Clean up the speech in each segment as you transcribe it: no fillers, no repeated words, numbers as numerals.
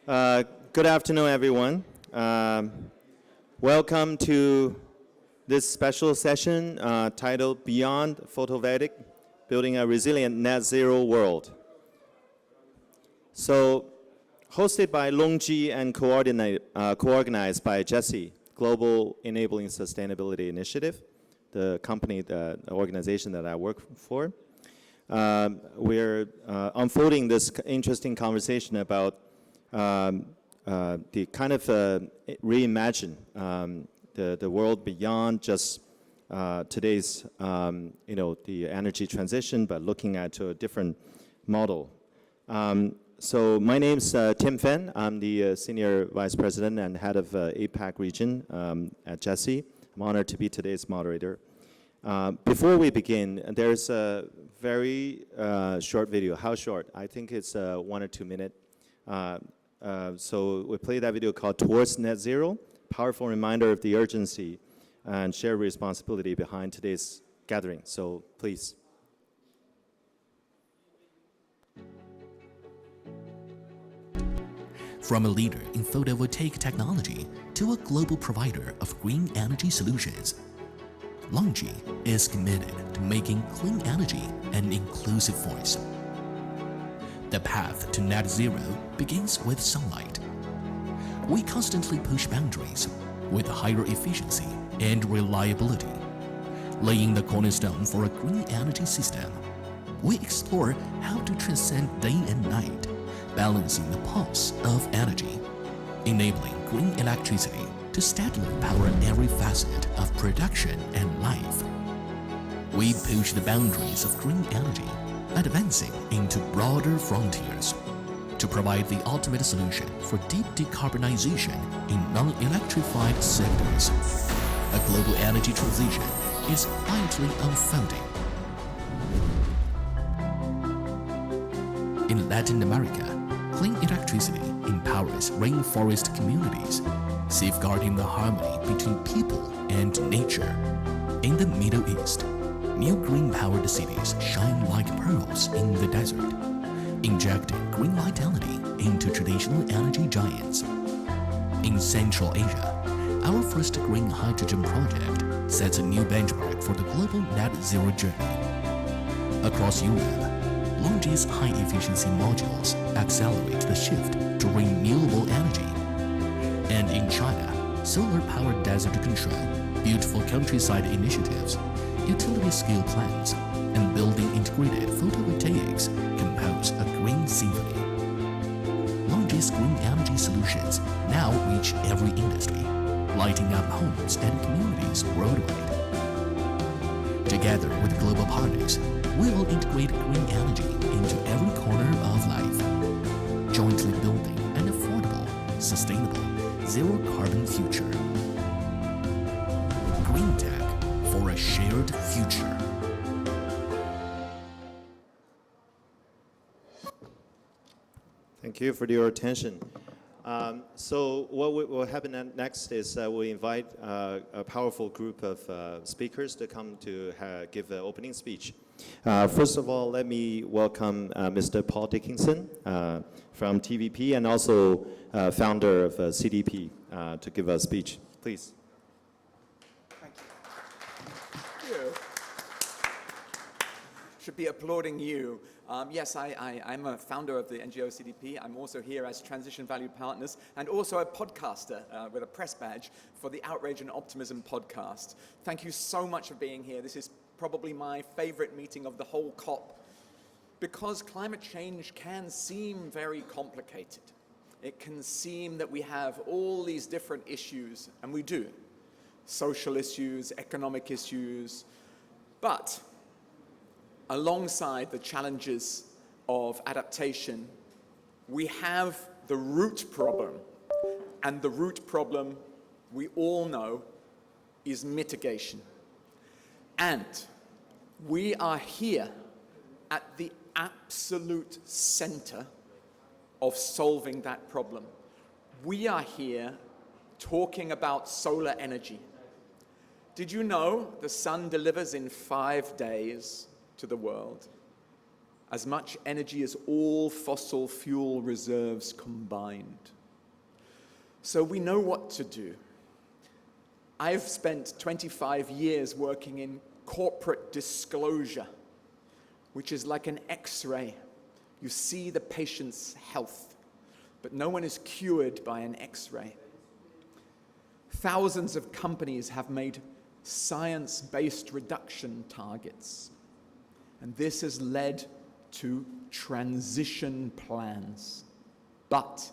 Good afternoon, everyone. Welcome to this special session titled Beyond Photovoltaic, Building a Resilient Net Zero World. So, hosted by LONGi and co-organized by Jesse, Global Enabling Sustainability Initiative, the company, the organization that I work for. We're unfolding this interesting conversation about the kind of reimagine the world beyond just today's, the energy transition, but looking at a different model. So my name's Tim Fenn. I'm the Senior Vice President and Head of APAC region at Jesse. I'm honored to be today's moderator. Before we begin, there's a very short video. How short? I think it's 1 or 2 minutes. So we play that video called Towards Net Zero, powerful reminder of the urgency and shared responsibility behind today's gathering. So please. From a leader in photovoltaic technology to a global provider of green energy solutions, LONGi is committed to making clean energy an inclusive voice. The path to net zero begins with sunlight. We constantly push boundaries with higher efficiency and reliability. Laying the cornerstone for a green energy system, we explore how to transcend day and night, balancing the pulse of energy, enabling green electricity to steadily power every facet of production and life. We push the boundaries of green energy, advancing into broader frontiers to provide the ultimate solution for deep decarbonization in non-electrified sectors. A global energy transition is quietly unfolding. In Latin America, clean electricity empowers rainforest communities, safeguarding the harmony between people and nature. In the Middle East, new green-powered cities shine like pearls in the desert, injecting green vitality into traditional energy giants. In Central Asia, our first green hydrogen project sets a new benchmark for the global net zero journey. Across Europe, LONGi's high-efficiency modules accelerate the shift to renewable energy. And in China, solar-powered desert control, beautiful countryside initiatives, utility-scale plants, and building integrated photovoltaics compose a green symphony. LONGi's green energy solutions now reach every industry, lighting up homes and communities worldwide. Together with global partners, we will integrate green energy into every corner of life, jointly building an affordable, sustainable, zero-carbon future. Green tech for a shared future. Thank you for your attention. So what will happen next is we invite a powerful group of speakers to come to give an opening speech. First of all, let me welcome Mr. Paul Dickinson from TVP and also founder of CDP to give a speech. Please. Thank you. Should be applauding you. Yes, I'm a founder of the NGO CDP. I'm also here as Transition Value Partners and also a podcaster with a press badge for the Outrage and Optimism podcast. Thank you so much for being here. This is probably my favorite meeting of the whole COP because climate change can seem very complicated. It can seem that we have all these different issues, and we do. Social issues, economic issues, but alongside the challenges of adaptation, we have the root problem. And the root problem, we all know, is mitigation. And we are here at the absolute center of solving that problem. We are here talking about solar energy. Did you know the sun delivers in 5 days to the world? as much energy as all fossil fuel reserves combined. So we know what to do. I've spent 25 years working in corporate disclosure, which is like an X-ray. You see the patient's health, but no one is cured by an X-ray. Thousands of companies have made science-based reduction targets, and this has led to transition plans. But,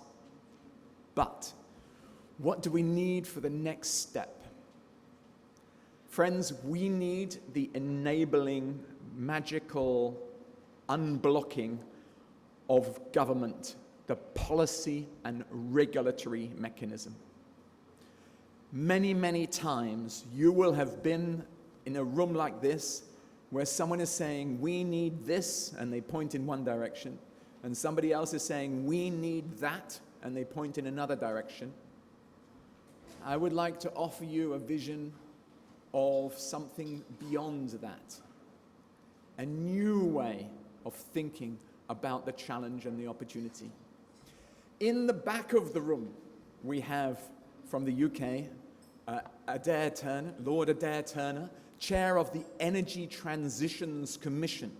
what do we need for the next step? Friends, we need the enabling, magical unblocking of government, the policy and regulatory mechanism. Many, many times you will have been in a room like this where someone is saying, we need this, and they point in one direction, and somebody else is saying, we need that, and they point in another direction. I would like to offer you a vision of something beyond that, a new way of thinking about the challenge and the opportunity. In the back of the room, we have, from the UK, Adair Turner, Lord Adair Turner, Chair of the Energy Transitions Commission.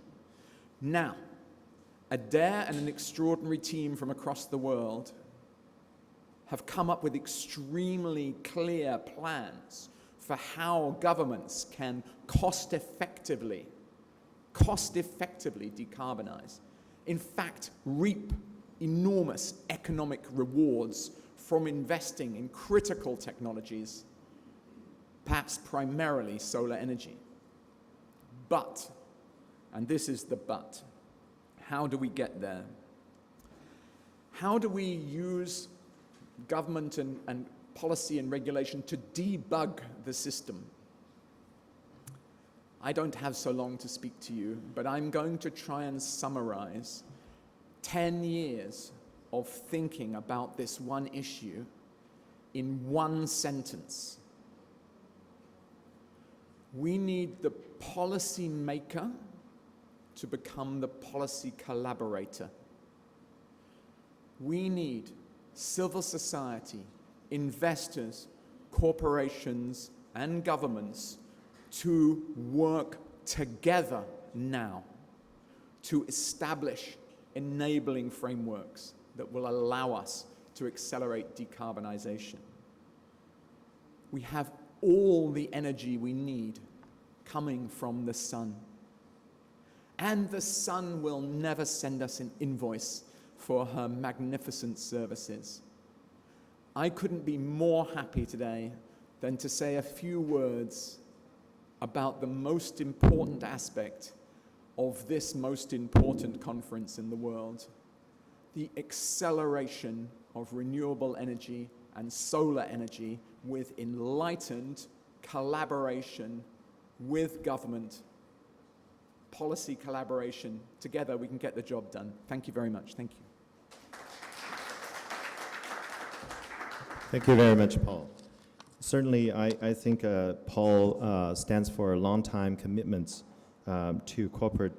Now, Adair and an extraordinary team from across the world have come up with extremely clear plans for how governments can cost-effectively decarbonize. In fact, reap enormous economic rewards from investing in critical technologies, perhaps primarily solar energy. But, and this is the but, how do we get there? How do we use government and policy and regulation to debug the system? I don't have so long to speak to you, but I'm going to try and summarize 10 years of thinking about this one issue in one sentence. We need the policy maker to become the policy collaborator. We need civil society, investors, corporations, and governments to work together now to establish enabling frameworks that will allow us to accelerate decarbonization. We have all the energy we need coming from the sun. And the sun will never send us an invoice for her magnificent services. I couldn't be more happy today than to say a few words about the most important aspect of this most important conference in the world, the acceleration of renewable energy and solar energy with enlightened collaboration with government, policy collaboration. Together we can get the job done. Thank you very much. Thank you. Thank you very much, Paul. Certainly, I think Paul stands for a long-time commitment to corporate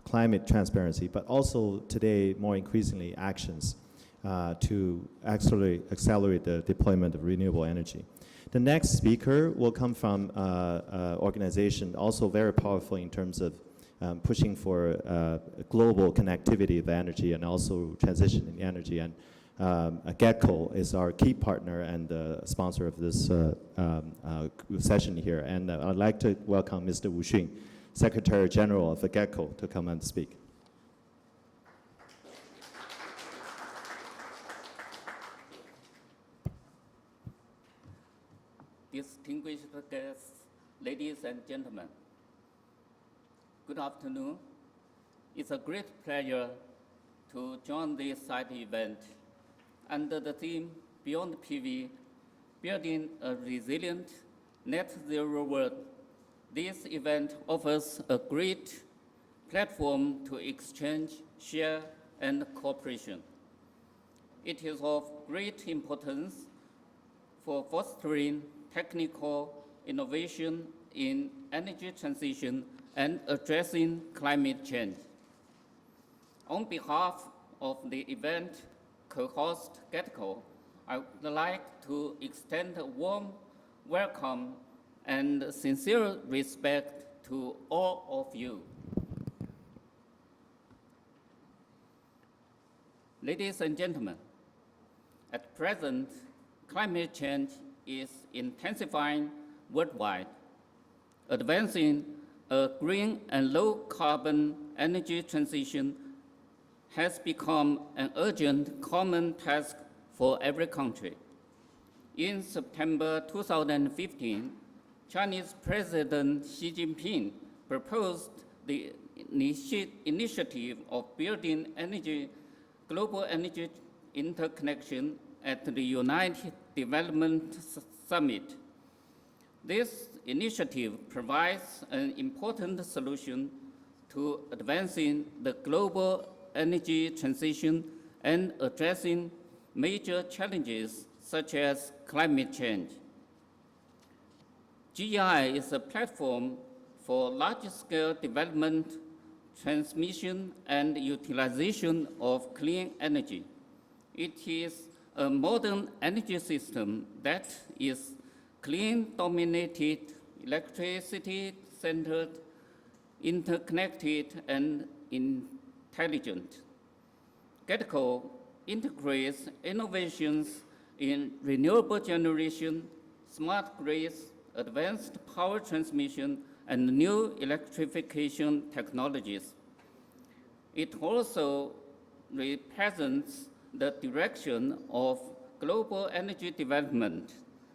climate transparency, but also today, more increasingly, actions to accelerate the deployment of renewable energy. The next speaker will come from an organization also very powerful in terms of pushing for global connectivity of energy and also transition in energy. And GETCO is our key partner and sponsor of this session here. And I'd like to welcome Mr. Wu Xun, Secretary General of the GETCO, to come and speak. Distinguished guests, ladies and gentlemen, good afternoon. It's a great pleasure to join this side event under the theme Beyond PV, Building a Resilient Net Zero World. This event offers a great platform to exchange, share, and cooperation. It is of great importance for fostering technical innovation in energy transition and addressing climate change. On behalf of the event co-host GetCo, I would like to extend a warm welcome and sincere respect to all of you. Ladies and gentlemen, at present, climate change is intensifying worldwide. Advancing a green and low-carbon energy transition has become an urgent common task for every country. In September 2015, Chinese President Xi Jinping proposed the initiative of building global energy interconnection at the United Development Summit. This initiative provides an important solution to advancing the global energy transition and addressing major challenges such as climate change. GEI is a platform for large-scale development, transmission, and utilization of clean energy. It is a modern energy system that is clean-dominated, electricity-centered, interconnected, and intelligent. GetCo integrates innovations in renewable generation, smart grids, advanced power transmission, and new electrification technologies. It also represents the direction of global energy development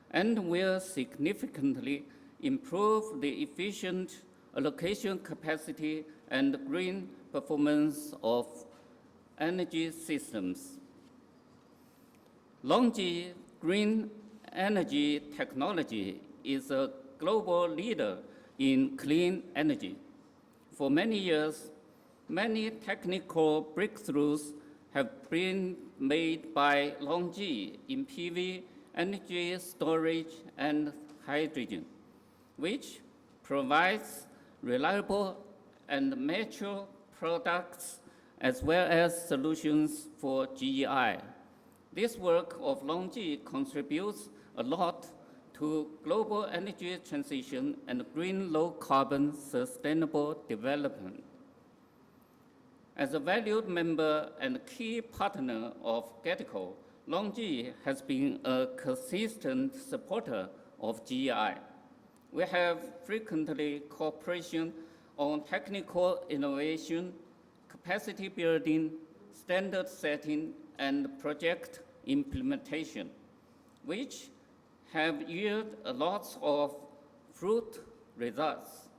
and will significantly improve the efficient allocation capacity and green performance of energy systems. LONGi green energy technology is a global leader in clean energy. For many years, many technical breakthroughs have been made by LONGi in PV, energy storage, and hydrogen, which provides reliable and mature products as well as solutions for GEI. This work of LONGi contributes a lot to global energy transition and green low-carbon sustainable development. As a valued member and key partner of GetCo, LONGi has been a consistent supporter of GEI. We have frequently cooperation on technical innovation, capacity building, standard setting, and project implementation, which have yielded a lot of fruit results.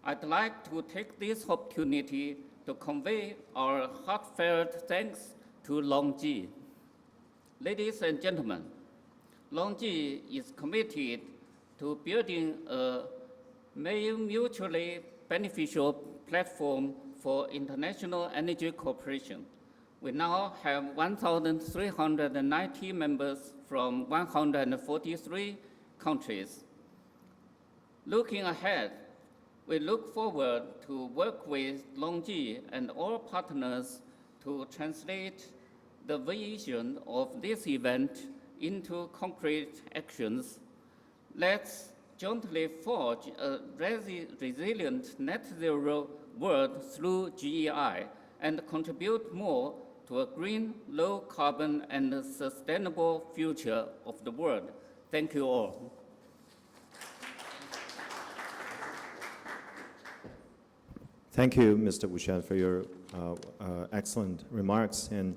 I'd like to take this opportunity to convey our heartfelt thanks to LONGi. Ladies and gentlemen, LONGi is committed to building a mutually beneficial platform for international energy cooperation. We now have 1,390 members from 143 countries. Looking ahead, we look forward to work with LONGi and all partners to translate the vision of this event into concrete actions. Let's jointly forge a resilient net zero world through GEI and contribute more to a green, low carbon, and sustainable future of the world. Thank you all. Thank you, Mr. Wushan, for your excellent remarks, and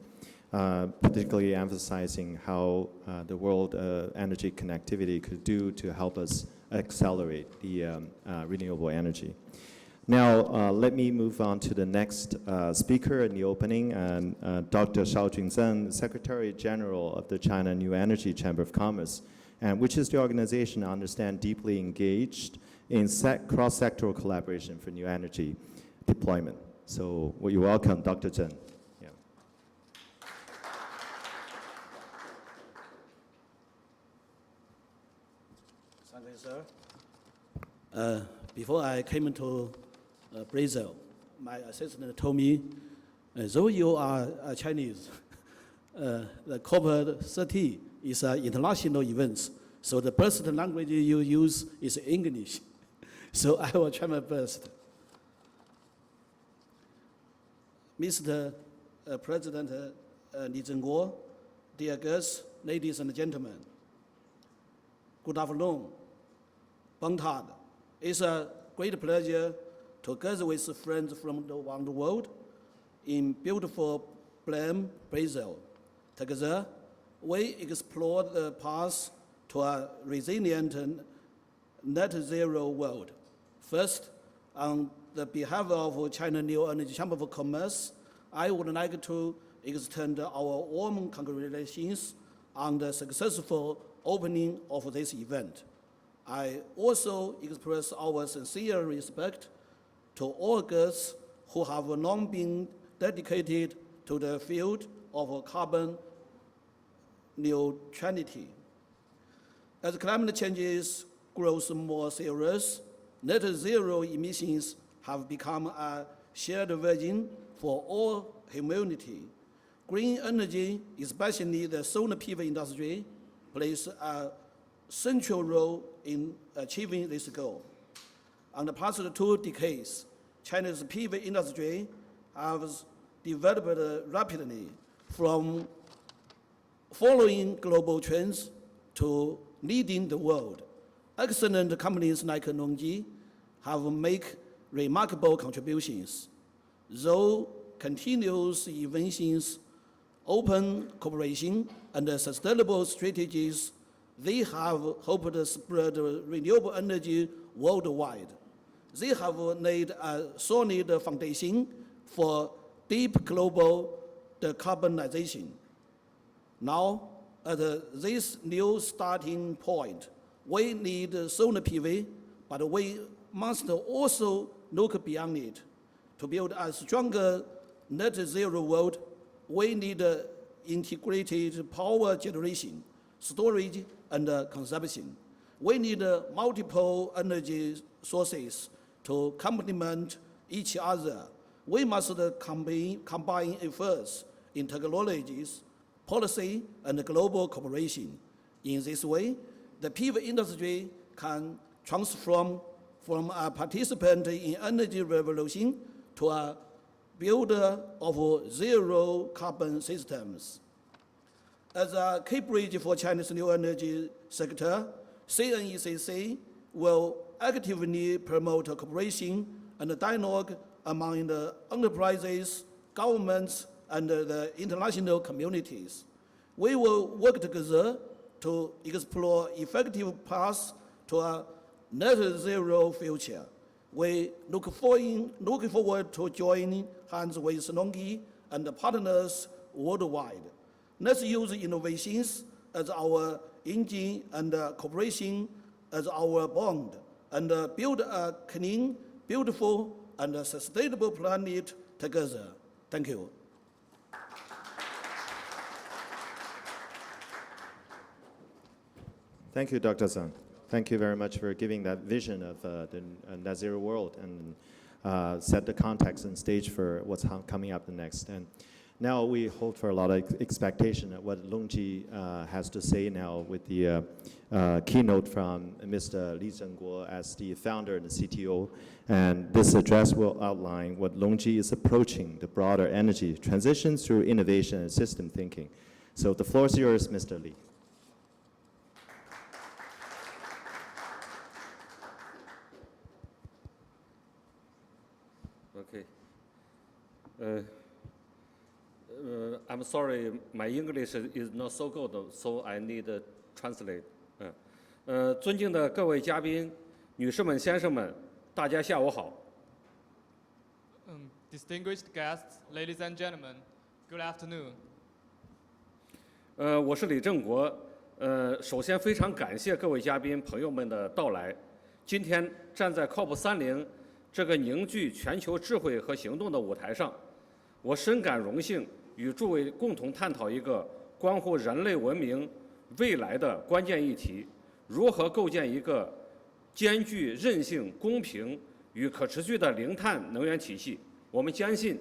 particularly emphasizing how the world energy connectivity could do to help us accelerate the renewable energy. Now, let me move on to the next speaker in the opening, Dr. Shao Junzhen, Secretary General of the China New Energy Chamber of Commerce, and which is the organization I understand deeply engaged in cross-sectoral collaboration for new energy deployment. So, you're welcome, Dr. Zhen. Yeah. Thank you, sir. Before I came to Brazil, my assistant told me Though you are Chinese, the COP30 is an international event, so the best language you use is English. So I will try my best. Mr. President Li Zhenguo, dear guests, ladies and gentlemen, good afternoon. Bangtad, it's a great pleasure to gather with friends from around the world in beautiful Belém, Brazil. Together, we explore the path to a resilient and net zero world. First, on the behalf of China New Energy Chamber of Commerce, I would like to extend our warm congratulations on the successful opening of this event. I also express our sincere respect to all guests who have long been dedicated to the field of carbon neutrality. As climate change grows more serious, net zero emissions have become a shared vision for all humanity. Green energy, especially the solar PV industry, plays a central role in achieving this goal. In the past 2 decades, China's PV industry has developed rapidly from following global trends to leading the world. Excellent companies like LONGi have made remarkable contributions. Though continuous innovations, open cooperation, and sustainable strategies, they have helped spread renewable energy worldwide. They have laid a solid foundation for deep global decarbonization. Now, at this new starting point, we need solar PV, but we must also look beyond it. To build a stronger net zero world, we need integrated power generation, storage, and consumption. We need multiple energy sources to complement each other. We must combine efforts in technologies, policy, and global cooperation. In this way, the PV industry can transform from a participant in energy revolution to a builder of zero carbon systems. As a key bridge for China's new energy sector, CNECC will actively promote cooperation and dialogue among the enterprises, governments, and the international communities. We will work together to explore effective paths to a net zero future. We look forward to joining hands with LONGi and partners worldwide. Let's use innovations as our engine and cooperation as our bond, and build a clean, beautiful, and sustainable planet together. Thank you. Thank you, Dr. Zhang. Thank you very much for giving that vision of the net zero world and set the context and stage for what's coming up next. And now we hold for a lot of expectation at what LONGi has to say now with the keynote from Mr. Li Zhenguo as the founder and the CTO. And this address will outline what LONGi is approaching the broader energy transition through innovation and system thinking. So the floor is yours, Mr. Li. Okay. I'm sorry, my English is not so good, so I need to translate. 尊敬的各位嘉宾，女士们、先生们，大家下午好。Distinguished guests, ladies and gentlemen, good afternoon. 我是李正国。首先非常感谢各位嘉宾朋友们的到来。今天站在 COP30这个凝聚全球智慧和行动的舞台上，我深感荣幸，与诸位共同探讨一个关乎人类文明未来的关键议题：如何构建一个兼具韧性、公平与可持续的零碳能源体系。我们坚信，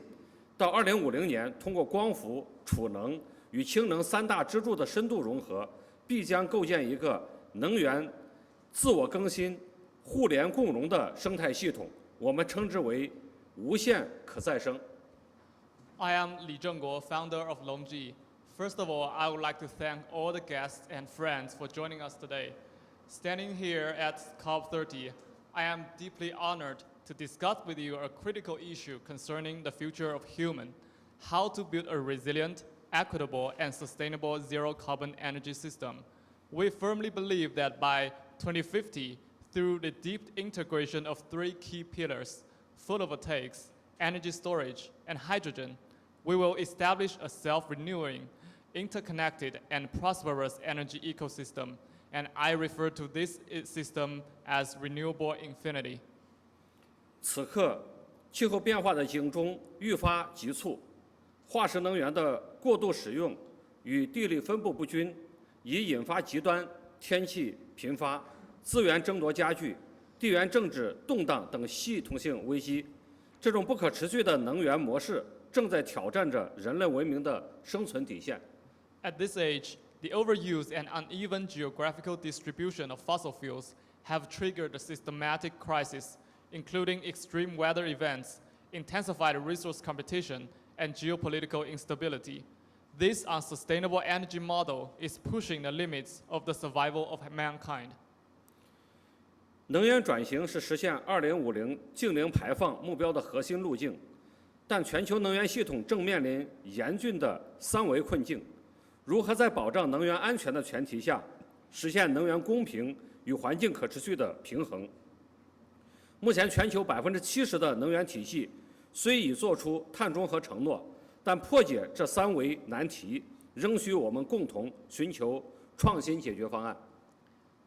到2050年，通过光伏、储能与氢能三大支柱的深度融合，必将构建一个能源自我更新、互联共荣的生态系统，我们称之为无限可再生。I am Li Zhengguo, founder of LONGi. First of all, I would like to thank all the guests and friends for joining us today. Standing here at COP30, I am deeply honored to discuss with you a critical issue concerning the future of human, how to build a resilient, equitable, and sustainable zero-carbon energy system. We firmly believe that by 2050, through the deep integration of three key pillars, photovoltaics, energy storage, and hydrogen, we will establish a self-renewing, interconnected, and prosperous energy ecosystem, and I refer to this system as renewable infinity. 此刻，气候变化的警钟愈发急促，化石能源的过度使用与地理分布不均，已引发极端天气频发、资源争夺加剧、地缘政治动荡等系统性危机。这种不可持续的能源模式正在挑战着人类文明的生存底线。At this age, the overuse and uneven geographical distribution of fossil fuels have triggered a systematic crisis, including extreme weather events, intensified resource competition, and geopolitical instability. This unsustainable energy model is pushing the limits of the survival of mankind. 能源转型是实现2050净零排放目标的核心路径，但全球能源系统正面临严峻的三维困境。如何在保障能源安全的前提下，实现能源公平与环境可持续的平衡？目前，全球70%的能源体系虽已做出碳中和承诺，但破解这三维难题，仍需我们共同寻求创新解决方案。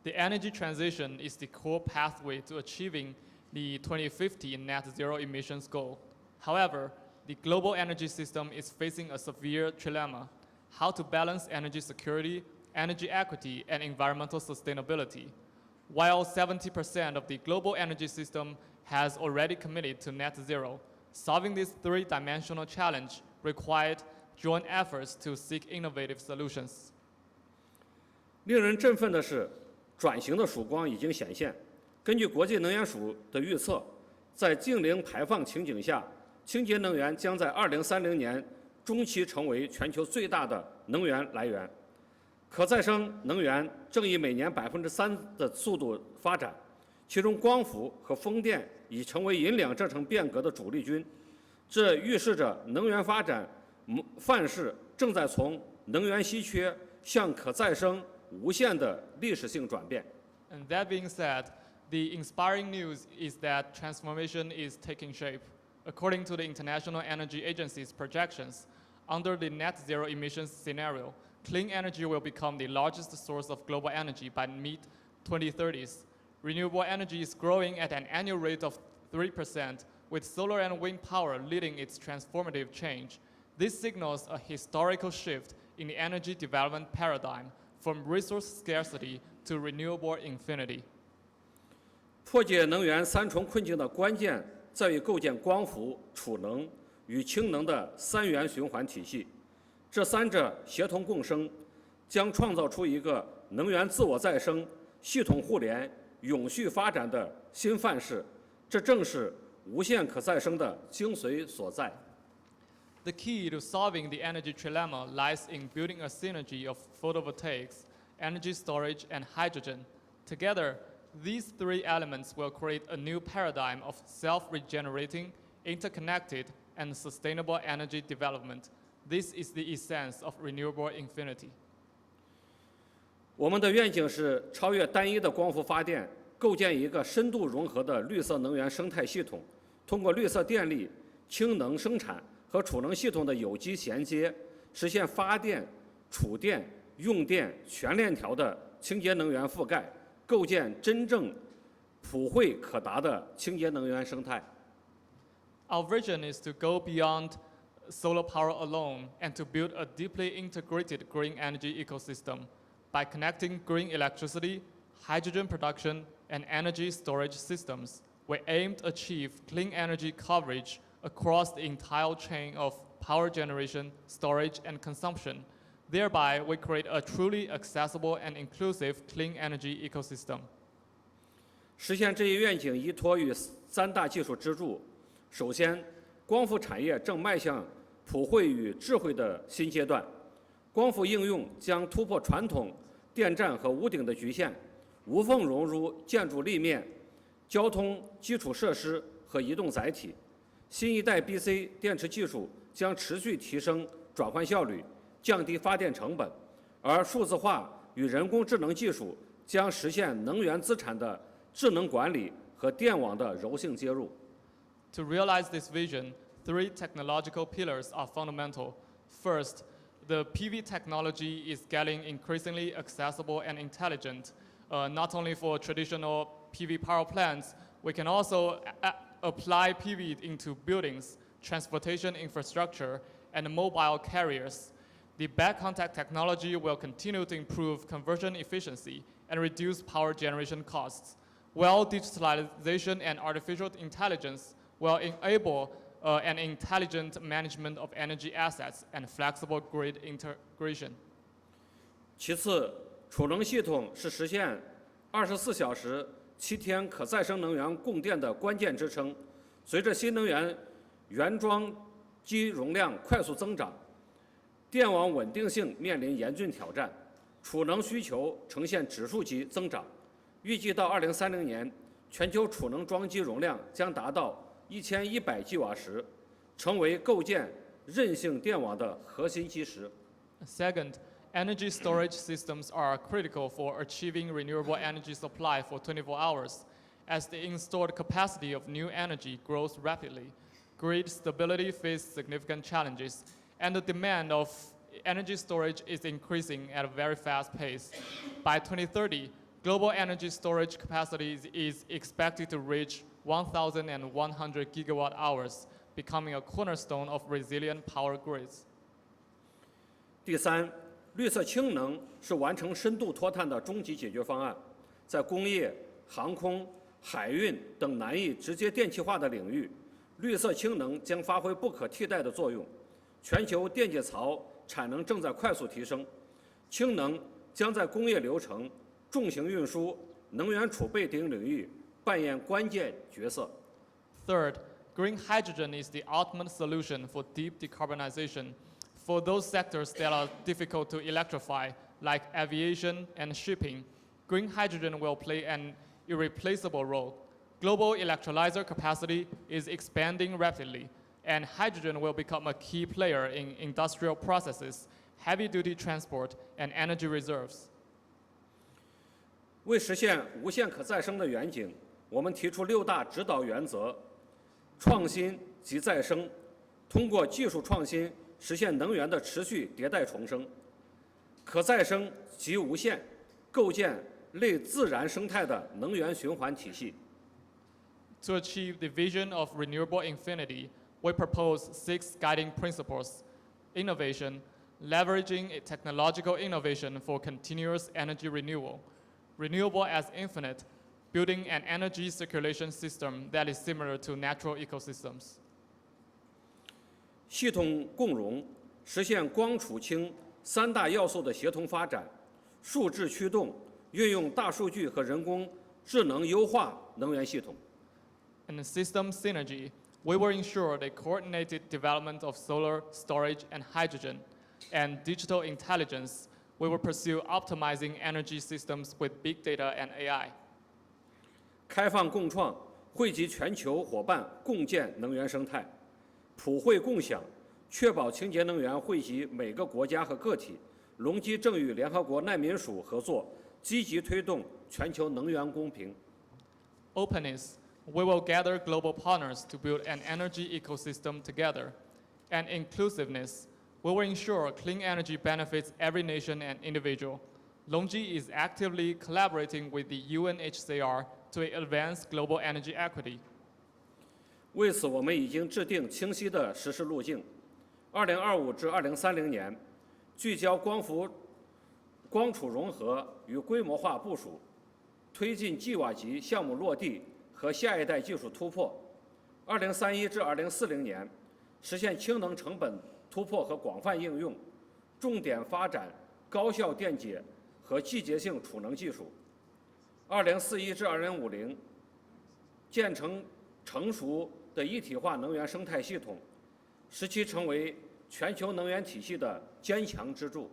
The energy transition is the core pathway to achieving the 2050 net zero emissions goal. However, the global energy system is facing a severe trilemma: how to balance energy security, energy equity, and environmental sustainability. While 70% of the global energy system has already committed to net zero, solving this three-dimensional challenge required joint efforts to seek innovative solutions. 令人振奋的是，转型的曙光已经显现。根据国际能源署的预测，在净零排放情景下，清洁能源将在2030年中期成为全球最大的能源来源。可再生能源正以每年3%的速度发展，其中光伏和风电已成为引领这场变革的主力军。这预示着能源发展范式正在从能源稀缺向可再生无限的历史性转变。And that being said, the inspiring news is that transformation is taking shape. According to the International Energy Agency's projections, under the net zero emissions scenario, clean energy will become the largest source of global energy by mid-2030s. Renewable energy is growing at an annual rate of 3%, with solar and wind power leading its transformative change. This signals a historical shift in the energy development paradigm from resource scarcity to renewable infinity. 破解能源三重困境的关键在于构建光伏、储能与氢能的三元循环体系。这三者协同共生，将创造出一个能源自我再生、系统互联、永续发展的新范式。这正是无限可再生的精髓所在。The key to solving the energy trilemma lies in building a synergy of photovoltaics, energy storage, and hydrogen. Together, these three elements will create a new paradigm of self-regenerating, interconnected, and sustainable energy development. This is the essence of renewable infinity. 我们的愿景是超越单一的光伏发电，构建一个深度融合的绿色能源生态系统，通过绿色电力、氢能生产和储能系统的有机衔接，实现发电、储电、用电全链条的清洁能源覆盖，构建真正普惠可达的清洁能源生态。Our vision is to go beyond solar power alone and to build a deeply integrated green energy ecosystem. By connecting green electricity, hydrogen production, and energy storage systems, we aim to achieve clean energy coverage across the entire chain of power generation, storage, and consumption. Thereby, we create a truly accessible and inclusive clean energy ecosystem. 实现这一愿景依托于3大技术支柱。首先，光伏产业正迈向普惠与智慧的新阶段，光伏应用将突破传统电站和屋顶的局限，无缝融入建筑立面、交通基础设施和移动载体。新一代 BC 电池技术将持续提升转换效率，降低发电成本，而数字化与人工智能技术将实现能源资产的智能管理和电网的柔性接入。To realize this vision, 3 technological pillars are fundamental. First, the PV technology is getting increasingly accessible and intelligent. Not only for traditional PV power plants, we can also apply PV into buildings, transportation infrastructure, and mobile carriers. The back contact technology will continue to improve conversion efficiency and reduce power generation costs, while digitalization and artificial intelligence will enable an intelligent management of energy assets and flexible grid integration. 其次，储能系统是实现24小时7天可再生能源供电的关键支撑。随着新能源原装机容量快速增长，电网稳定性面临严峻挑战，储能需求呈现指数级增长。预计到2030年，全球储能装机容量将达到1100吉瓦时，成为构建韧性电网的核心基石。Second, energy storage systems are critical for achieving renewable energy supply for 24 hours. As the installed capacity of new energy grows rapidly, grid stability faces significant challenges, and the demand of energy storage is increasing at a very fast pace. By 2030, global energy storage capacity is expected to reach 1,100 gigawatt hours, becoming a cornerstone of resilient power grids. 第三，绿色氢能是完成深度脱碳的终极解决方案。在工业、航空、海运等难以直接电气化的领域，绿色氢能将发挥不可替代的作用。全球电解槽产能正在快速提升，氢能将在工业流程、重型运输、能源储备等领域扮演关键角色。Third, green hydrogen is the ultimate solution for deep decarbonization. For those sectors that are difficult to electrify, like aviation and shipping, green hydrogen will play an irreplaceable role. Global electrolyzer capacity is expanding rapidly, and hydrogen will become a key player in industrial processes, heavy-duty transport, and energy reserves. 为实现无限可再生的远景，我们提出6大指导原则：创新及再生，通过技术创新实现能源的持续迭代重生；可再生及无限，构建类自然生态的能源循环体系。To achieve the vision of renewable infinity, we propose 6 guiding principles: innovation, leveraging technological innovation for continuous energy renewal; renewable as infinite, building an energy circulation system that is similar to natural ecosystems. 系统共融，实现光储氢3大要素的协同发展；数智驱动，运用大数据和人工智能优化能源系统。In system synergy, we will ensure the coordinated development of solar, storage, and hydrogen. And digital intelligence, we will pursue optimizing energy systems with big data and AI. 开放共创，汇集全球伙伴共建能源生态；普惠共享，确保清洁能源惠及每个国家和个体。LONGi正与联合国难民署合作，积极推动全球能源公平。Openness, we will gather global partners to build an energy ecosystem together. And inclusiveness, we will ensure clean energy benefits every nation and individual. LONGi is actively collaborating with the UNFCCC to advance global energy equity. 为此，我们已经制定清晰的实施路径。2025至2030年，聚焦光储融合与规模化部署，推进吉瓦级项目落地和下一代技术突破。2031至2040年实现氢能成本突破和广泛应用，重点发展高效电解和季节性储能技术。2041至2050建成成熟的一体化能源生态系统，使其成为全球能源体系的坚强支柱。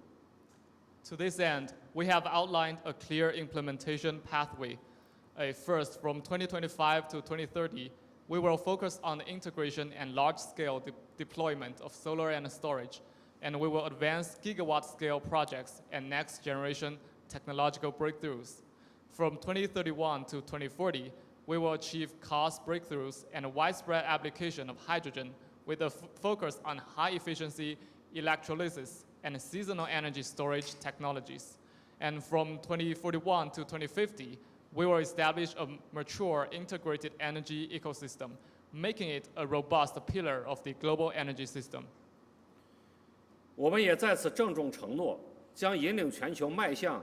To this end, we have outlined a clear implementation pathway. First, from 2025 to 2030, we will focus on the integration and large-scale deployment of solar and storage, and we will advance gigawatt-scale projects and next-generation technological breakthroughs. From 2031 to 2040, we will achieve cost breakthroughs and widespread application of hydrogen with a focus on high-efficiency electrolysis and seasonal energy storage technologies. And from 2041 to 2050, we will establish a mature integrated energy ecosystem, making it a robust pillar of the global energy system. 我们也在此郑重承诺，将引领全球迈向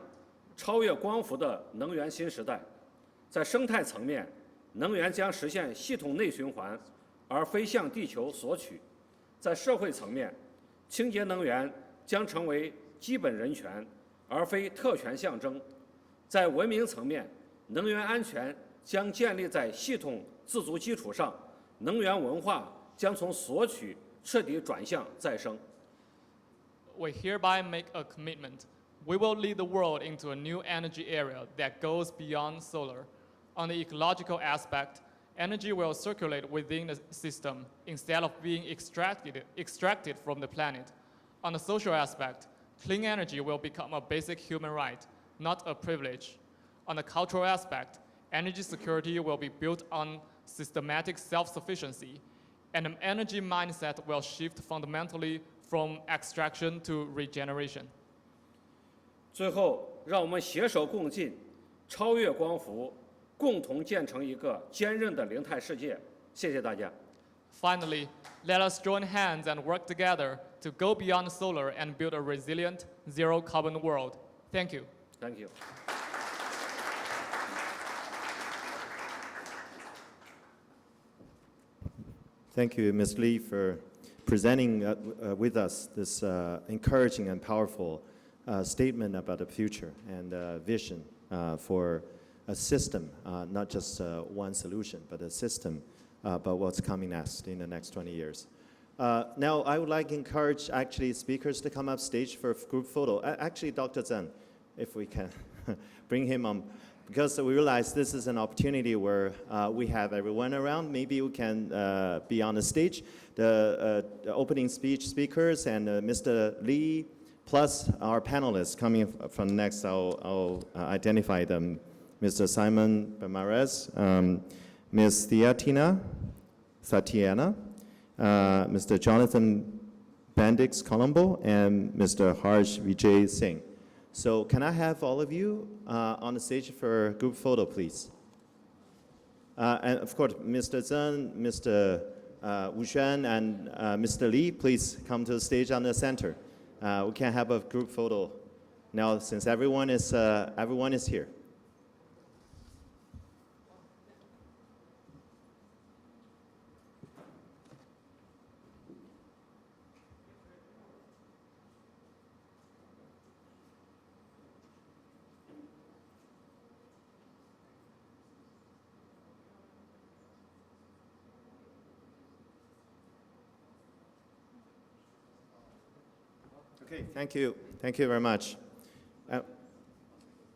超越光伏的能源新时代。在生态层面，能源将实现系统内循环，而非向地球索取；在社会层面，清洁能源将成为基本人权，而非特权象征；在文明层面，能源安全将建立在系统自足基础上，能源文化将从索取彻底转向再生。We hereby make a commitment. We will lead the world into a new energy era that goes beyond solar. On the ecological aspect, energy will circulate within the system instead of being extracted from the planet. On the social aspect, clean energy will become a basic human right, not a privilege. On the cultural aspect, energy security will be built on systematic self-sufficiency, and an energy mindset will shift fundamentally from extraction to regeneration. 最后，让我们携手共进，超越光伏，共同建成一个坚韧的零态世界。谢谢大家。Finally, let us join hands and work together to go beyond solar and build a resilient, zero-carbon world. Thank you. Thank you. Thank you, Ms. Lee, for presenting with us this encouraging and powerful statement about the future and vision for a system, not just one solution, but a system about what's coming next in the next 20 years. Now, I would like to encourage actually speakers to come up stage for a group photo. Actually, Dr. Zhang, if we can bring him on, because we realize this is an opportunity where we have everyone around. Maybe we can be on the stage. The opening speakers and Mr. Lee, plus our panelists coming from next. I'll identify them. Mr. Simon Bamares, Ms. Tatiana, Mr. Jonathan Bendix Colombo, and Mr. Harsh Vijay Singh. So can I have all of you on the stage for a group photo, please? And of course, Mr. Zheng, Mr. Wu Xuan, and Mr. Li, please come to the stage on the center. We can have a group photo now since everyone is here. Okay, thank you. Thank you very much.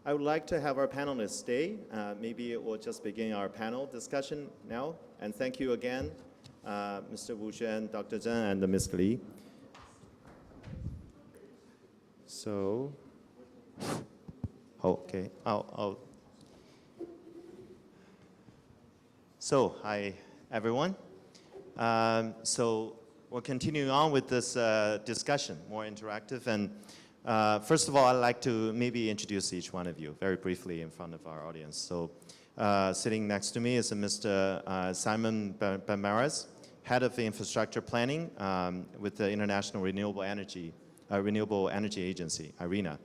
I would like to have our panelists stay. Maybe we'll just begin our panel discussion now. And thank you again, Mr. Wu Xuan, Dr. Zheng, and Ms. Li. So, okay, So, hi, everyone. So, we're continuing on with this discussion, more interactive. And first of all, I'd like to maybe introduce each one of you very briefly in front of our audience. So sitting next to me is Mr. Simon Bamares, Head of Infrastructure Planning with the International Renewable Energy Agency, IRENA,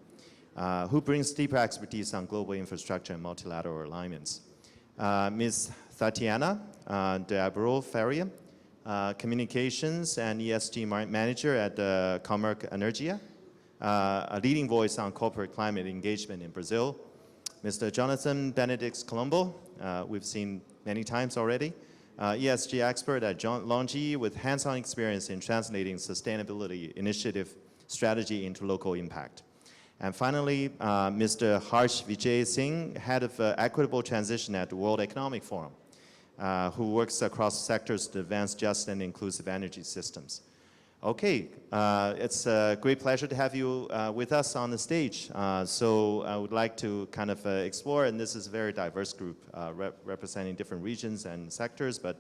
who brings deeper expertise on global infrastructure and multilateral alignments. Ms. Tatiana Deabro Faria, Communications and ESG Manager at Comerc Energia, a leading voice on corporate climate engagement in Brazil. Mr. Jonathan Benedict Colombo, we've seen many times already, ESG expert at LONGi with hands-on experience in translating sustainability initiative strategy into local impact. And finally, Mr. Harsh Vijay Singh, head of equitable transition at the World Economic Forum, who works across sectors to advance just and inclusive energy systems. Okay, it's a great pleasure to have you with us on the stage. So I would like to kind of explore, and this is a very diverse group representing different regions and sectors, but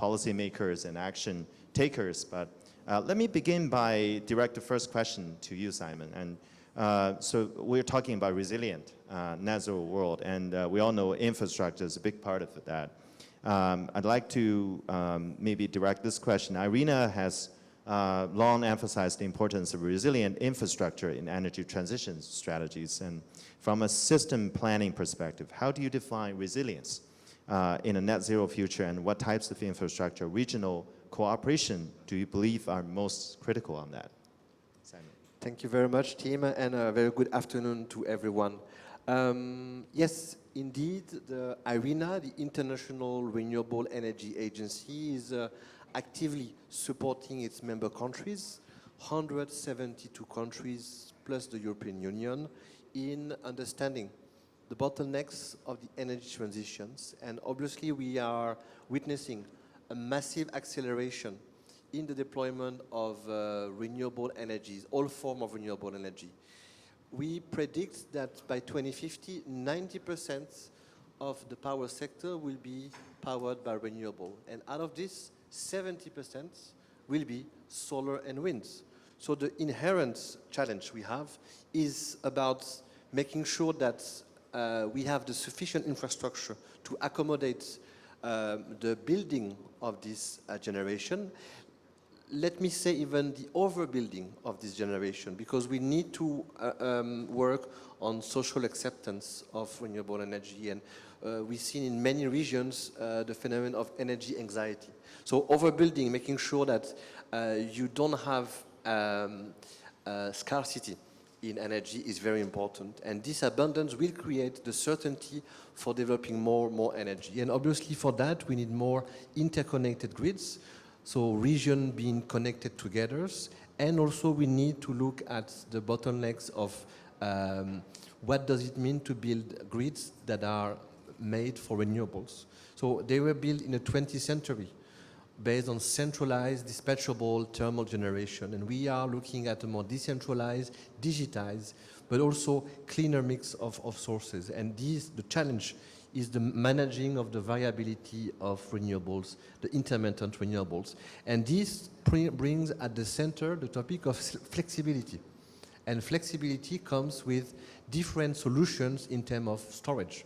policymakers and action takers. But let me begin by direct the first question to you, Simon. And so we're talking about resilient net zero world, and we all know infrastructure is a big part of that. I'd like to maybe direct this question. IRENA has long emphasized the importance of resilient infrastructure in energy transition strategies. And from a system planning perspective, how do you define resilience in a net zero future, and what types of infrastructure, regional cooperation do you believe are most critical on that? Simon. Thank you very much, team, and a very good afternoon to everyone. Yes, indeed, the IRENA, the International Renewable Energy Agency, is actively supporting its member countries, 172 countries plus the European Union, in understanding the bottlenecks of the energy transitions. And obviously we are witnessing a massive acceleration in the deployment of renewable energies, all forms of renewable energy. We predict that by 2050, 90% of the power sector will be powered by renewable. And out of this, 70% will be solar and wind. So the inherent challenge we have is about making sure that we have the sufficient infrastructure to accommodate the building of this generation. Let me say even the overbuilding of this generation, because we need to work on social acceptance of renewable energy. And we've seen in many regions the phenomenon of energy anxiety. So overbuilding, making sure that you don't have scarcity in energy is very important. And this abundance will create the certainty for developing more energy. And obviously for that, we need more interconnected grids, so regions being connected together. And also we need to look at the bottlenecks of what does it mean to build grids that are made for renewables. So they were built in the 20th century based on centralized, dispatchable thermal generation. And we are looking at a more decentralized, digitized, but also cleaner mix of sources. And the challenge is the managing of the variability of renewables, the intermittent renewables. And this brings at the center the topic of flexibility. And flexibility comes with different solutions in terms of storage.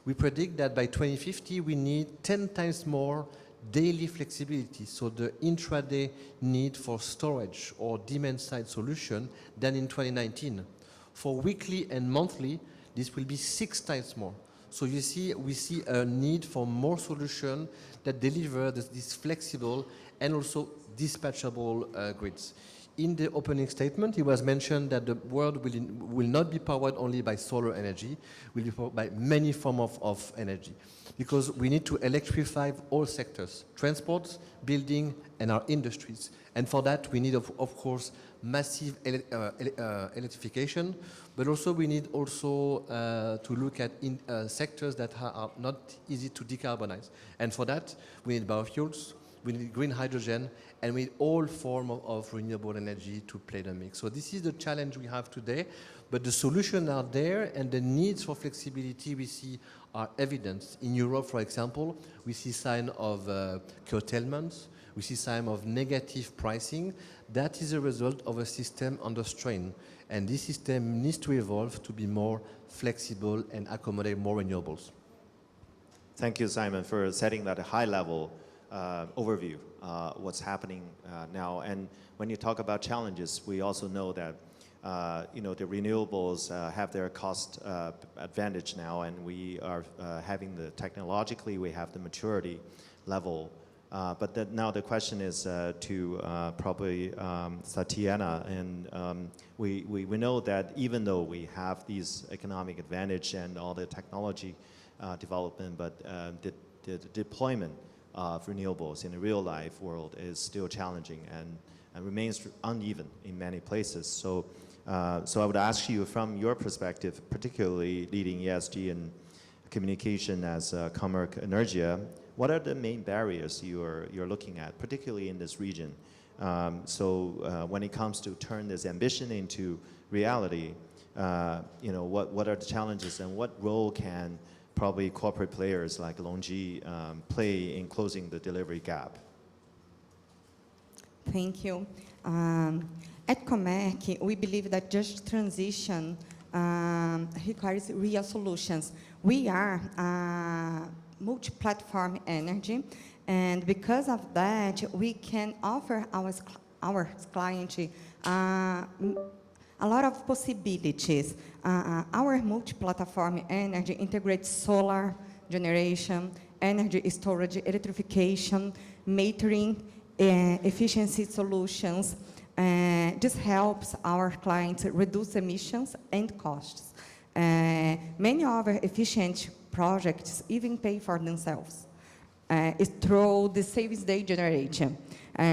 We predict that by 2050, we need 10 times more daily flexibility, so the intraday need for storage or demand-side solution than in 2019. For weekly and monthly, this will be 6 times more. So you see, we see a need for more solutions that deliver this flexible and also dispatchable grids. In the opening statement, it was mentioned that the world will not be powered only by solar energy, will be powered by many forms of energy. Because we need to electrify all sectors, transport, building, and our industries. And for that, we need, of course, massive electrification, but also we need to look at sectors that are not easy to decarbonize. And for that, we need biofuels, we need green hydrogen, and we need all forms of renewable energy to play the mix. So this is the challenge we have today, but the solutions are there, and the needs for flexibility we see are evident. In Europe, for example, we see signs of curtailment, we see signs of negative pricing. That is a result of a system under strain, and this system needs to evolve to be more flexible and accommodate more renewables. Thank you, Simon, for setting that high-level overview, what's happening now. And when you talk about challenges, we also know that the renewables have their cost advantage now, and we are having technologically, we have the maturity level. But now the question is to probably Tatiana, and we know that even though we have these economic advantage and all the technology development, but the deployment of renewables in the real life world is still challenging and remains uneven in many places. So I would ask you, from your perspective, particularly leading ESG and communication as Comerc Energia, what are the main barriers you're looking at, particularly in this region? When it comes to turn this ambition into reality, what are the challenges, and what role can probably corporate players like LONGi play in closing the delivery gap? Thank you. At Comerc, we believe that just transition requires real solutions. We are multi-platform energy, and because of that, we can offer our client a lot of possibilities. Our multi-platform energy integrates solar generation, energy storage, electrification, metering, efficiency solutions. This helps our clients reduce emissions and costs. Many of our efficient projects even pay for themselves. It's through the savings they generate,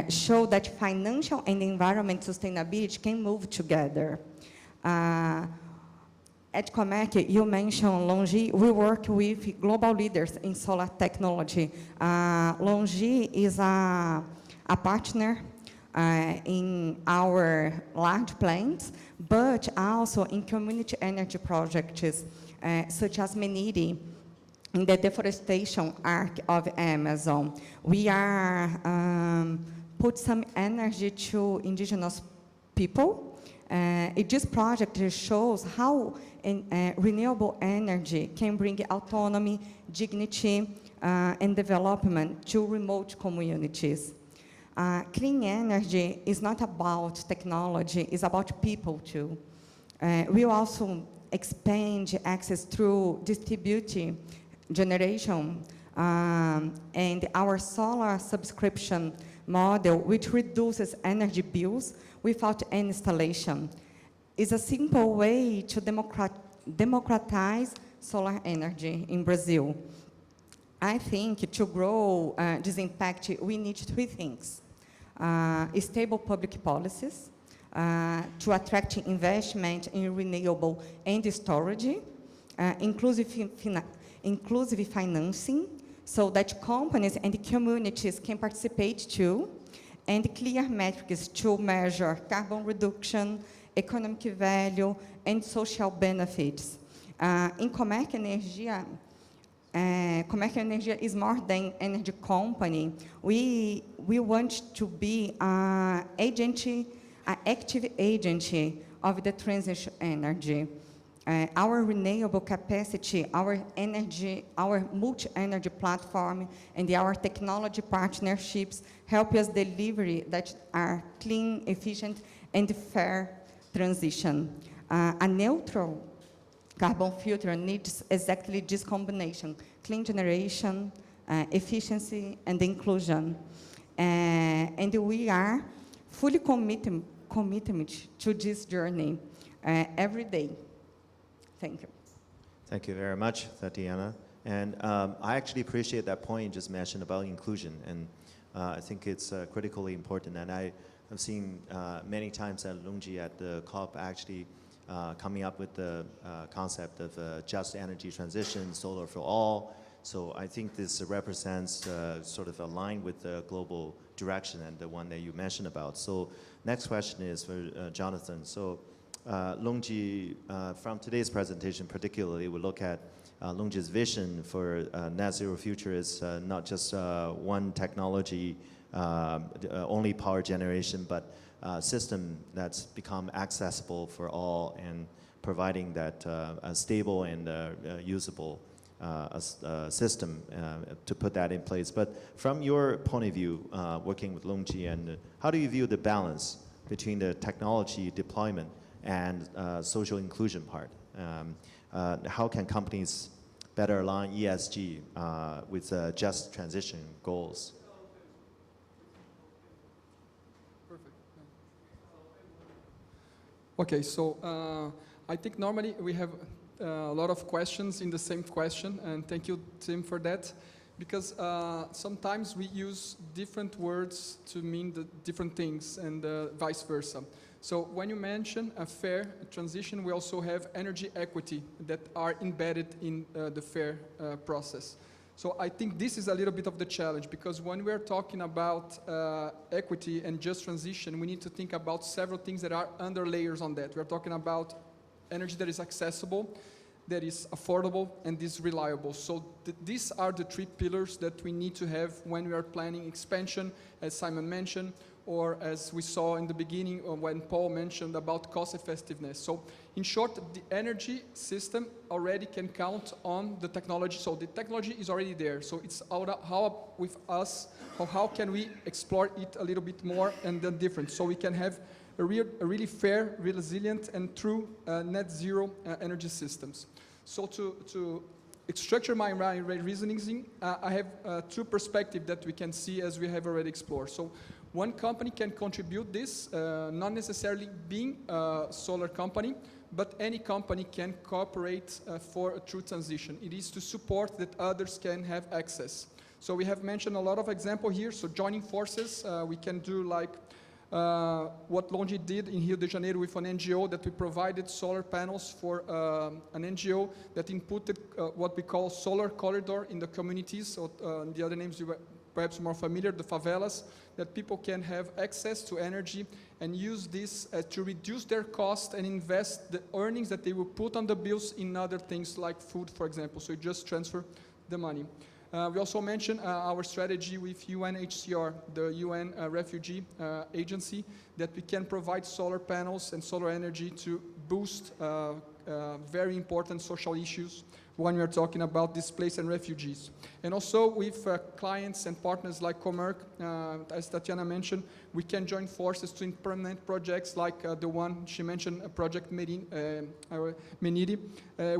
show that financial and environment sustainability can move together. At Comerc, you mentioned LONGi. We work with global leaders in solar technology. LONGi is a partner in our large plants, but also in community energy projects, such as Meniri, in the deforestation arc of Amazon. We are put some energy to indigenous people. This project shows how renewable energy can bring autonomy, dignity, and development to remote communities. Clean energy is not about technology, it's about people too. We also expand access through distributed generation and our solar subscription model, which reduces energy bills without any installation. It's a simple way to democratize solar energy in Brazil. I think to grow this impact, we need three things. Stable public policies to attract investment in renewable and storage, inclusive financing, so that companies and communities can participate too, and clear metrics to measure carbon reduction, economic value, and social benefits. In Comerc Energia, Comerc Energia is more than energy company. We want to be an active agent of the transition energy. Our renewable capacity, our multi-energy platform, and our technology partnerships help us deliver that are clean, efficient, and fair transition. A neutral carbon filter needs exactly this combination: clean generation, efficiency, and inclusion. And we are fully committed to this journey every day. Thank you. Thank you very much, Tatiana. And I actually appreciate that point you just mentioned about inclusion, and I think it's critically important. And I have seen many times at LONGi at the COP actually coming up with the concept of just energy transition, solar for all. So I think this represents sort of aligned with the global direction and the one that you mentioned about. So next question is for Jonathan. So LONGi, from today's presentation particularly, we look at LONGi's vision for net zero future is not just one technology, only power generation, but a system that's become accessible for all and providing that a stable and usable system to put that in place. But from your point of view, working with LONGi, and how do you view the balance between the technology deployment and social inclusion part. How can companies better align ESG with just transition goals? Perfect. Okay, so I think normally we have a lot of questions in the same question, and thank you, Tim, for that, because sometimes we use different words to mean the different things, and vice versa. So when you mention a fair transition, we also have energy equity that are embedded in the fair process. So I think this is a little bit of the challenge, because when we're talking about equity and just transition, we need to think about several things that are under layers on that. We're talking about energy that is accessible, that is affordable, and is reliable. So these are the three pillars that we need to have when we are planning expansion, as Simon mentioned, or as we saw in the beginning when Paul mentioned about cost effectiveness. So in short, the energy system already can count on the technology. So the technology is already there. So it's how with us, how can we explore it a little bit more and then different, so we can have a really fair, resilient, and true net zero energy systems. So to structure my reasoning, I have two perspectives that we can see as we have already explored. So one company can contribute this, not necessarily being a solar company, but any company can cooperate for a true transition. It is to support that others can have access. So we have mentioned a lot of examples here. So joining forces, we can do like what LONGi did in Rio de Janeiro with an NGO, that we provided solar panels for an NGO that inputted what we call solar corridor in the communities. So the other names you were perhaps more familiar, the favelas, that people can have access to energy and use this to reduce their cost and invest the earnings that they will put on the bills in other things like food, for example. So you just transfer the money. We also mentioned our strategy with UNHCR, the UN Refugee Agency, that we can provide solar panels and solar energy to boost very important social issues when we are talking about displaced and refugees. And also with clients and partners like Comerc, as Tatiana mentioned, we can join forces to implement projects like the one she mentioned, Project Menidi,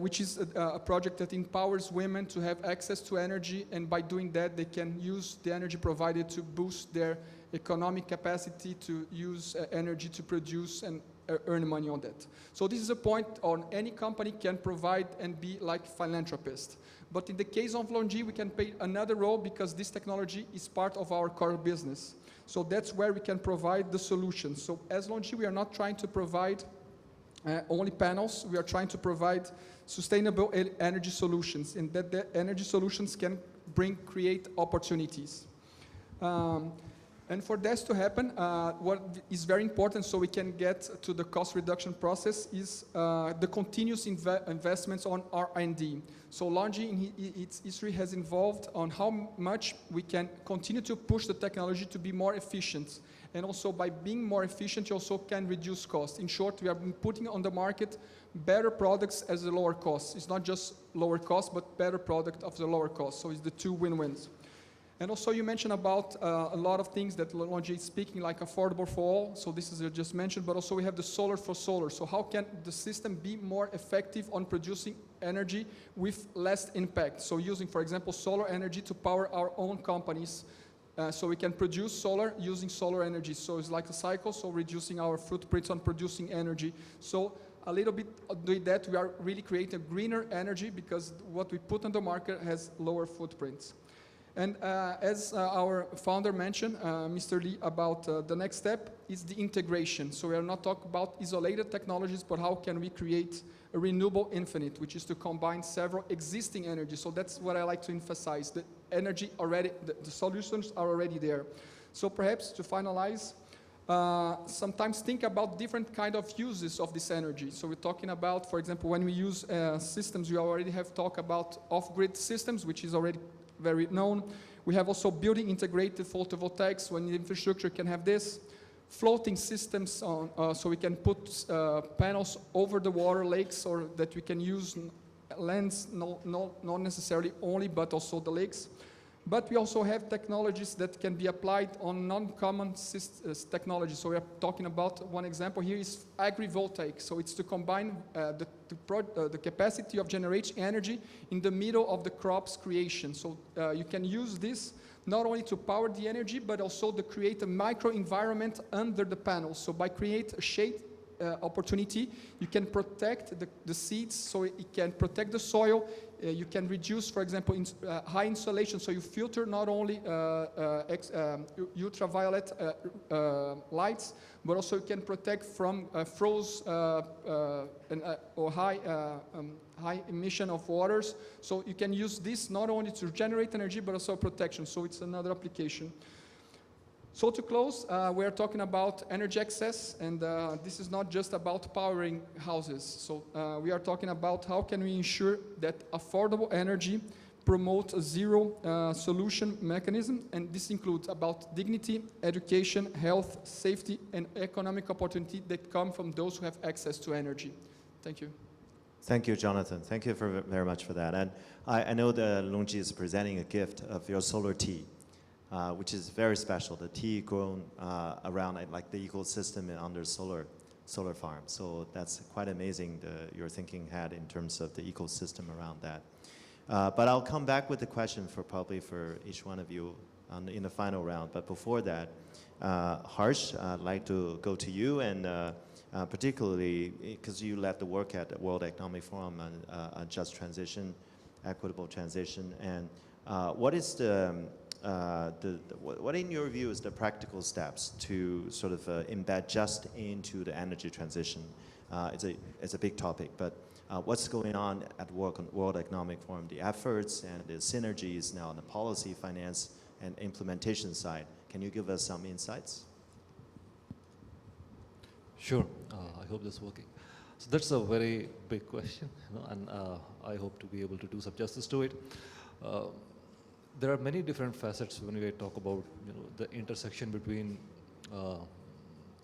which is a project that empowers women to have access to energy, and by doing that, they can use the energy provided to boost their economic capacity to use energy to produce and earn money on that. So this is a point on any company can provide and be like philanthropist. But in the case of LONGi, we can play another role because this technology is part of our core business. So that's where we can provide the solutions. So as LONGi, we are not trying to provide only panels. We are trying to provide sustainable energy solutions, and that the energy solutions can create opportunities. And for this to happen, what is very important so we can get to the cost reduction process is the continuous investments on R&D. So LONGi in its history has involved on how much we can continue to push the technology to be more efficient. And also by being more efficient, you also can reduce costs. In short, we are putting on the market better products as a lower cost. It's not just lower cost, but better product of the lower cost. So it's the two win-wins. And also you mentioned about a lot of things that LONGi is speaking, like affordable for all. So this is just mentioned, but also we have the solar for solar. So how can the system be more effective on producing energy with less impact? So using, for example, solar energy to power our own companies. So we can produce solar using solar energy. So it's like a cycle, so reducing our footprints on producing energy. So a little bit doing that, we are really creating greener energy because what we put on the market has lower footprints. And as our founder mentioned, Mr. Lee, about the next step is the integration. So we are not talking about isolated technologies, but how can we create a renewable infinite, which is to combine several existing energies. So that's what I like to emphasize. The energy already, the solutions are already there. So perhaps to finalize, sometimes think about different kind of uses of this energy. So we're talking about, for example, when we use systems, we already have talked about off-grid systems, which is already very known. We have also building integrated photovoltaics when the infrastructure can have this. Floating systems on, so we can put panels over the water lakes, or that we can use lands, not necessarily only, but also the lakes. But we also have technologies that can be applied on non-common technologies. So we are talking about one example here is agrivoltaics. So it's to combine the capacity of generating energy in the middle of the crop's creation. So you can use this not only to power the energy, but also to create a microenvironment under the panels. So by creating a shade opportunity, you can protect the seeds, so it can protect the soil. You can reduce, for example, high insolation, so you filter not only ultraviolet lights, but also you can protect from froze or high emission of waters. So you can use this not only to generate energy, but also protection. So it's another application. So to close, we are talking about energy access, and this is not just about powering houses. So we are talking about how can we ensure that affordable energy promotes a zero solution mechanism, and this includes about dignity, education, health, safety, and economic opportunity that come from those who have access to energy. Thank you. Thank you, Jonathan. Thank you very much for that. And I know that LONGi is presenting a gift of your solar tea. Which is very special, the tea grown around like the ecosystem under solar farm. So that's quite amazing, your thinking had in terms of the ecosystem around that. But I'll come back with the question probably for each one of you in the final round. But before that, Harsh, I'd like to go to you, and particularly because you led the work at the World Economic Forum on just transition, equitable transition, and what is what in your view is the practical steps to sort of embed just into the energy transition? It's a big topic, but what's going on at World Economic Forum, the efforts and the synergies now on the policy, finance, and implementation side? Can you give us some insights? Sure. I hope this is working. So that's a very big question, and I hope to be able to do some justice to it. There are many different facets when we talk about the intersection between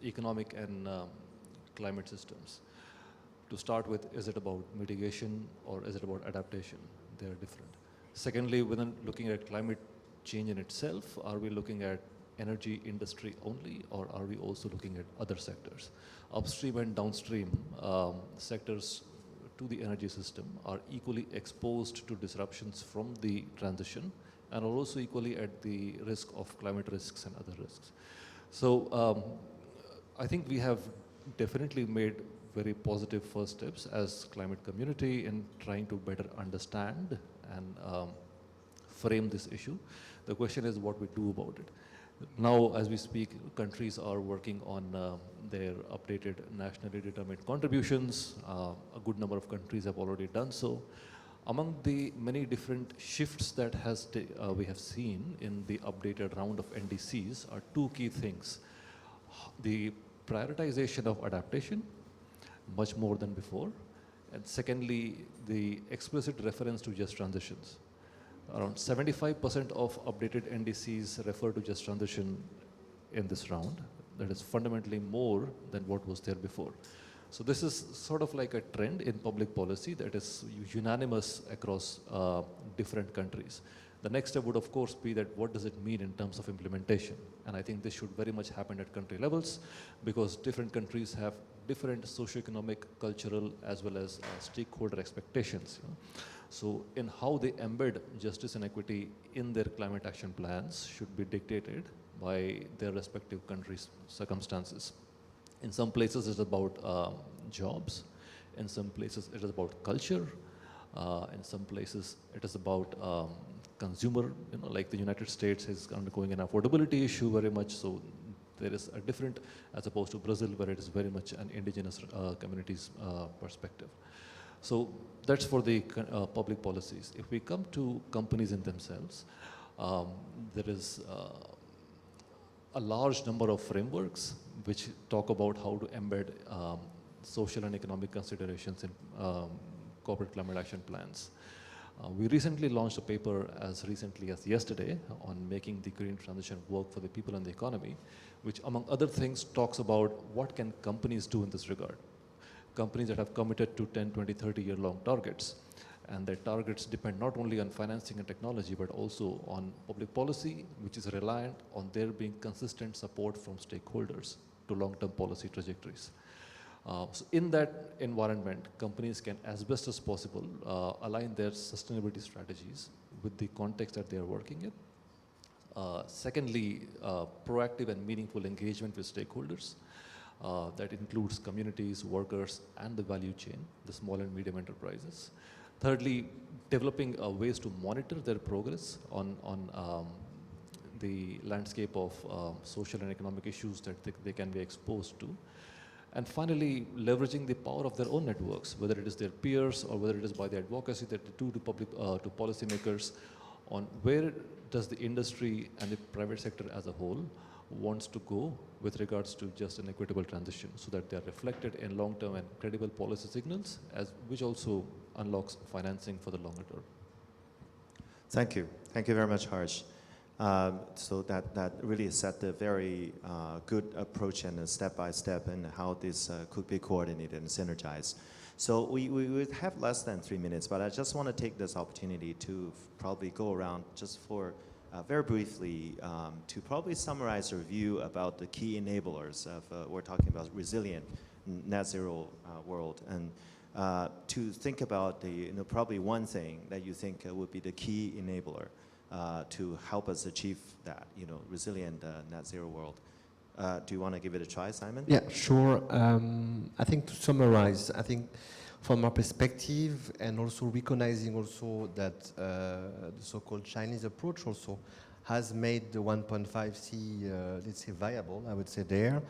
economic and climate systems. To start with, is it about mitigation or is it about adaptation? They are different. Secondly, within looking at climate change in itself, are we looking at energy industry only, or are we also looking at other sectors? Upstream and downstream sectors to the energy system are equally exposed to disruptions from the transition, and are also equally at the risk of climate risks and other risks. So I think we have definitely made very positive first steps as climate community in trying to better understand and frame this issue. The question is what we do about it. Now, as we speak, countries are working on their updated nationally determined contributions. A good number of countries have already done so. Among the many different shifts that we have seen in the updated round of NDCs are two key things. The prioritization of adaptation, much more than before, and secondly, the explicit reference to just transitions. Around 75% of updated NDCs refer to just transition in this round. That is fundamentally more than what was there before. So this is sort of like a trend in public policy that is unanimous across different countries. The next step would of course be that what does it mean in terms of implementation? And I think this should very much happen at country levels, because different countries have different socioeconomic, cultural, as well as stakeholder expectations. So in how they embed justice and equity in their climate action plans should be dictated by their respective countries' circumstances. In some places it's about jobs, in some places it is about culture, in some places it is about consumer, like the United States is undergoing an affordability issue very much, so there is a different, as opposed to Brazil where it is very much an indigenous communities perspective. So that's for the public policies. If we come to companies in themselves, there is a large number of frameworks which talk about how to embed social and economic considerations in corporate climate action plans. We recently launched a paper as recently as yesterday on making the green transition work for the people and the economy, which among other things talks about what can companies do in this regard. Companies that have committed to 10, 20, 30-year long targets. And their targets depend not only on financing and technology, but also on public policy, which is reliant on there being consistent support from stakeholders to long-term policy trajectories. So in that environment, companies can, as best as possible, align their sustainability strategies with the context that they are working in. Secondly, proactive and meaningful engagement with stakeholders. That includes communities, workers, and the value chain, the small and medium enterprises. Thirdly, developing ways to monitor their progress on the landscape of social and economic issues that they can be exposed to. And finally, leveraging the power of their own networks, whether it is their peers or whether it is by the advocacy that they do to policymakers on where does the industry and the private sector as a whole wants to go with regards to just an equitable transition, so that they are reflected in long-term and credible policy signals, which also unlocks financing for the longer term. Thank you. Thank you very much, Harsh. So that really set a very good approach and a step-by-step in how this could be coordinated and synergized. So we would have less than 3 minutes, but I just want to take this opportunity to probably go around just for very briefly to probably summarize your view about the key enablers of, we're talking about resilient net zero world, and to think about the, probably one thing that you think would be the key enabler to help us achieve that, resilient net zero world. Do you want to give it a try, Simon? Yeah, sure. I think to summarize, I think from our perspective, and also recognizing also that the so-called Chinese approach also has made the 1.5C, let's say, viable, I would say there.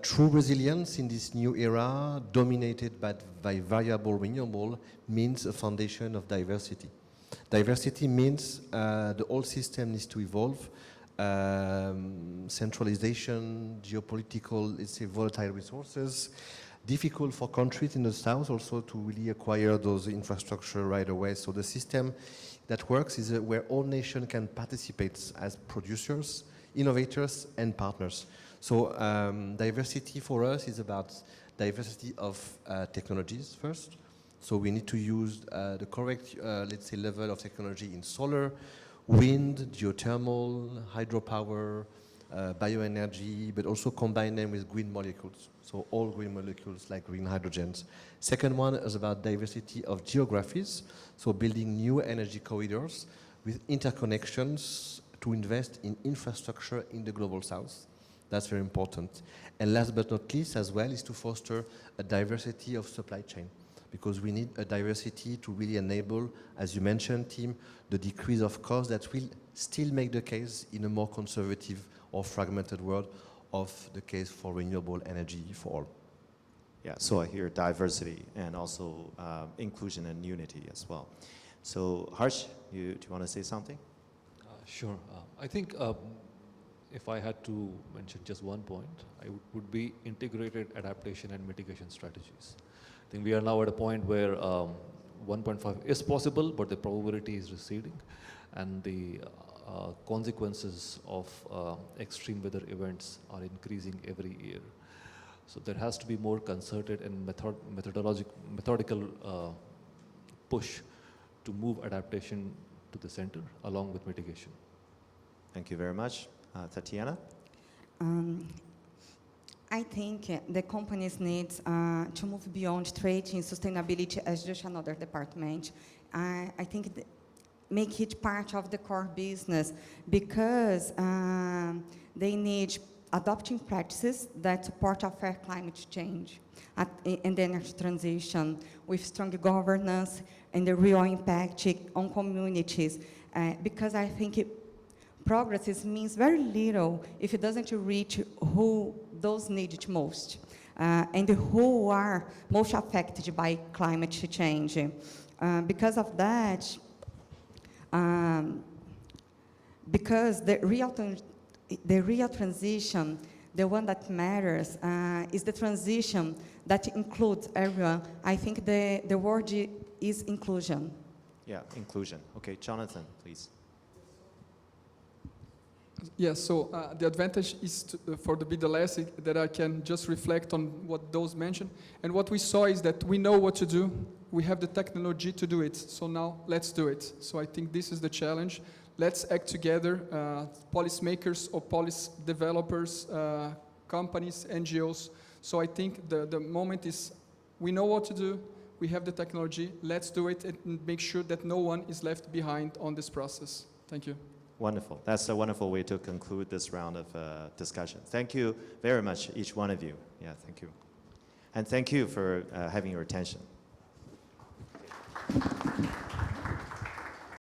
True resilience in this new era, dominated by variable renewable, means a foundation of diversity. Diversity means the whole system needs to evolve. Centralization, geopolitical, let's say, volatile resources, difficult for countries in the south also to really acquire those infrastructure right away. So the system that works is where all nations can participate as producers, innovators, and partners. So diversity for us is about diversity of technologies first. So we need to use the correct, let's say, level of technology in solar, wind, geothermal, hydropower, bioenergy, but also combine them with green molecules. So all green molecules like green hydrogens. Second one is about diversity of geographies. So building new energy corridors with interconnections to invest in infrastructure in the global south. That's very important. And last but not least as well is to foster a diversity of supply chain, because we need a diversity to really enable, as you mentioned, Tim, the decrease of cost that will still make the case in a more conservative or fragmented world of the case for renewable energy for all. Yeah, so I hear diversity and also inclusion and unity as well. So Harsh, do you want to say something? Sure. I think if I had to mention just one point, I would be integrated adaptation and mitigation strategies. I think we are now at a point where 1.5 is possible, but the probability is receding, and the consequences of extreme weather events are increasing every year. So there has to be more concerted and methodical push to move adaptation to the center along with mitigation. Thank you very much. Tatiana? I think the companies need to move beyond trading sustainability as just another department. I think make it part of the core business, because they need adopting practices that support a fair climate change and energy transition with strong governance and the real impact on communities. Because I think progress means very little if it doesn't reach who those need it most, and who are most affected by climate change. Because of that, because the real transition, the one that matters, is the transition that includes everyone. I think the word is inclusion. Yeah, inclusion. Okay, Jonathan, please. Yes, so the advantage is for the BDLS that I can just reflect on what those mentioned. And what we saw is that we know what to do. we have the technology to do it. So now let's do it. So I think this is the challenge. Let's act together, policymakers or policy developers, companies, NGOs. So I think the moment is, we know what to do, we have the technology, let's do it and make sure that no one is left behind on this process. Thank you. Wonderful. That's a wonderful way to conclude this round of discussion. Thank you very much, each one of you. Yeah, thank you. And thank you for having your attention.